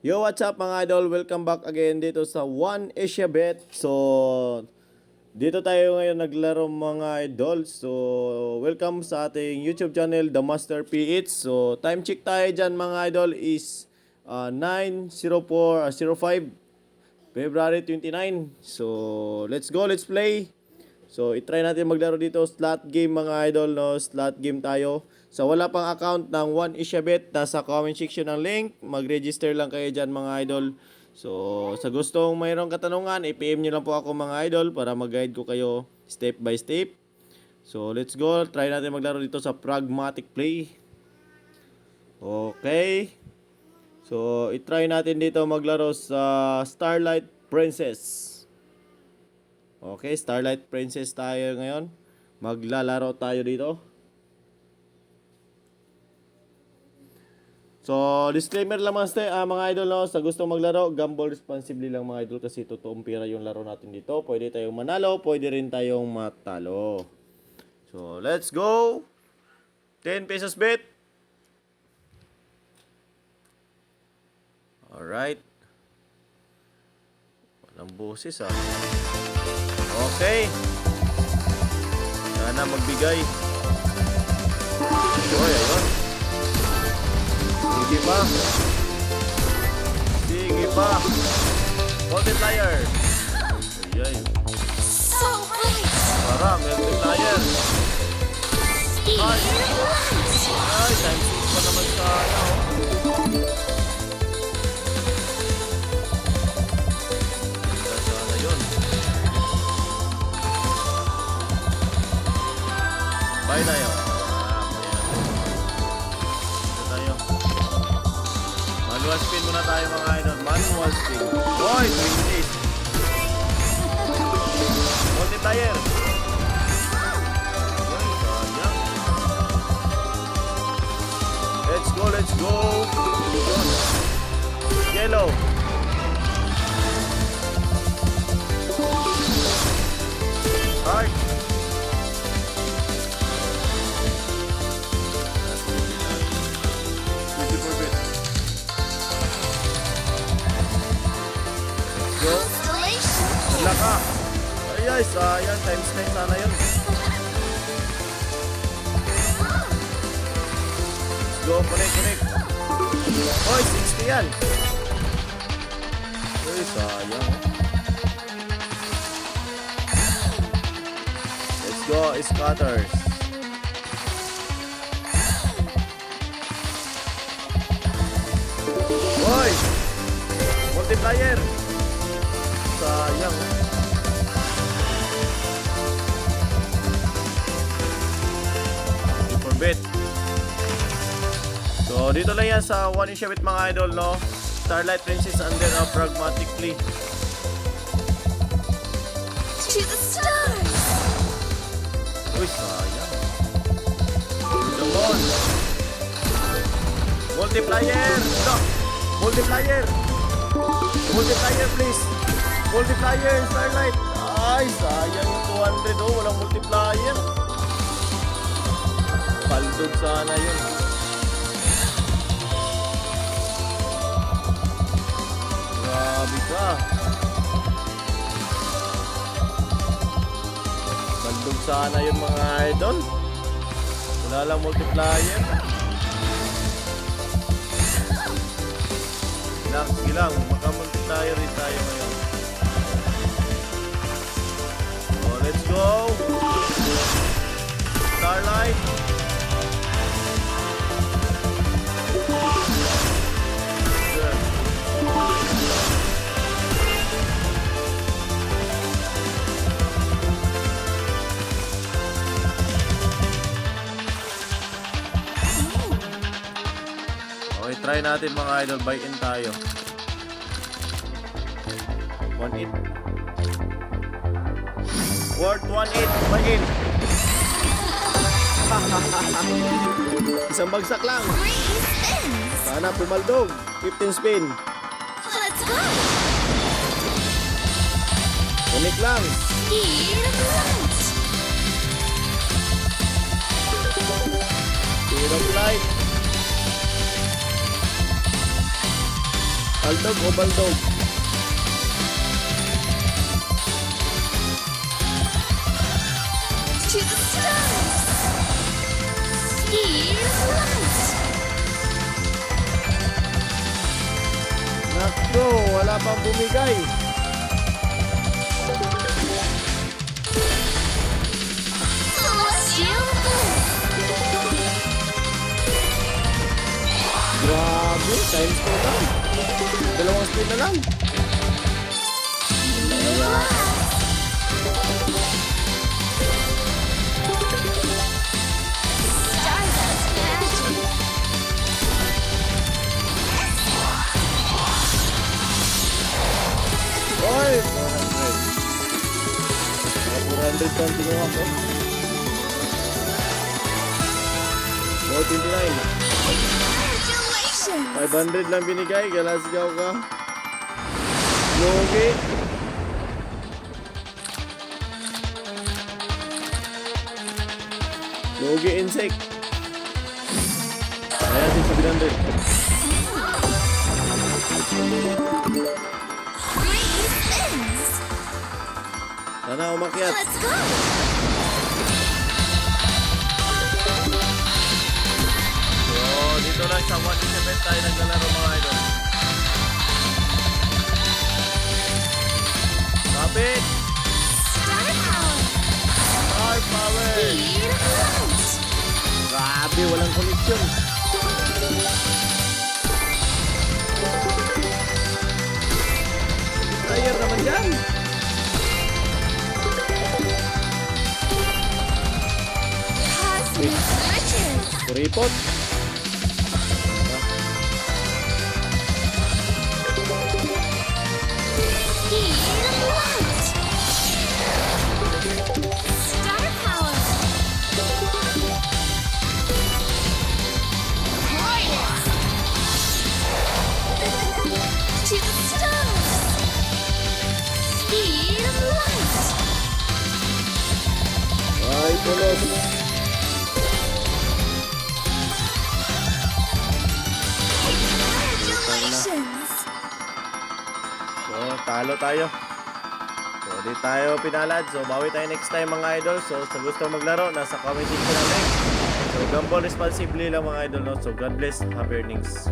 Yo, what's up mga idol? Welcome back again dito sa One Asia Bet. So, dito tayo ngayon naglaro mga idol. So, welcome sa ating YouTube channel, The Master PH. So, time check tayo dyan mga idol is 9:04:05 February 29. So, let's go, let's play. So, itry natin maglaro dito slot game mga idol, no? Slot game tayo. So, wala pang account ng One Asia Bet, nasa comment section ng link. Mag-register lang kayo dyan mga idol. So, sa gustong mayroong katanungan, i-PM nyo lang po ako mga idol para mag-guide ko kayo step by step. So, let's go. Try natin maglaro dito sa Pragmatic Play. Okay. So, itry natin dito maglaro sa Starlight Princess. Okay, Starlight Princess tayo ngayon. Maglalaro tayo dito. So, disclaimer lang mga idol, no? Sa gustong maglaro, gamble responsibly lang mga idol kasi totoong pera yung laro natin dito. Pwede tayong manalo, pwede rin tayong matalo. So, let's go! 10 pesos bet. Alright. Walang boses Okay. Sana magbigay. Oy, ayun. Sige pa. Sige pa. Multiplier. Ayay. So bright. Para, multiplier. Ay. Ay, times 6 pa naman sana, Sana yun. Bye tayo. Manual spin muna tayo mga idol. Manual spin. Oy, 28. Multiplier. Oy, sayang. Let's go, let's go. Yellow. Heart. Wala ka. Ay, sayang. Times 9 sana yun. Let's go. Connect. Oy, 60 yan. Ay, sayang. Let's go. Scatters. Oy! Multiplier. Sayang. For bet. So, dito lang yan sa One Asia Bet mga idol, no? Starlight Princess under a Pragmatic Play. To the stars. Uy, sayang. Come on. Multiplier. No. Multiplier. Multiplier, please. Multiplier, Starlight. Ay, sayang yung 200. Walang multiplier. Paldog sana yun. Grabe ka. Paldog sana yun mga idol. Wala lang multiplier. Sige lang. Makamultiplier rin tayo ngayon. So, let's go. Starlight. Good. Okay, try natin mga idol. Buy in tayo. 1-8. Worth 1-8. Buy in. Isang bagsak lang. 3 spins. Sana pumaldog. 15 spin. Let's go. Unik lang. Speed of light. Speed of light. Baldog o baldog? To the stars! Speed of light! Nakto, wala pang bumigay. Celestial bliss! Grabe, times 2 lang. Dalawang spin na lang. Stardust magic! Oy, 400. Mga 400 pa ang kinuha ko. 429. Congratulations! 500 lang binigay, galasgaw ka. Yogi. Yogi insect. Kaya natin sa 700. Three spins! Sana umakyat. Let's go! So, dito lang sa 1 tayo naglalaro mga idol. Kapit! Star power! Star power! Speed of light! Grabe, walang connection. Player naman dyan. Cosmic riches! Kuripot. Speed of light! Star power! Glorious! To the stars! Speed of light! Ay, tulos. Congratulations! So, talo tayo. So, di tayo pinalad. So, bawi tayo next time mga idol. So, sa gusto maglaro, nasa comment section natin. So, gamble responsibly lang mga idol. No? So, God bless. Happy earnings.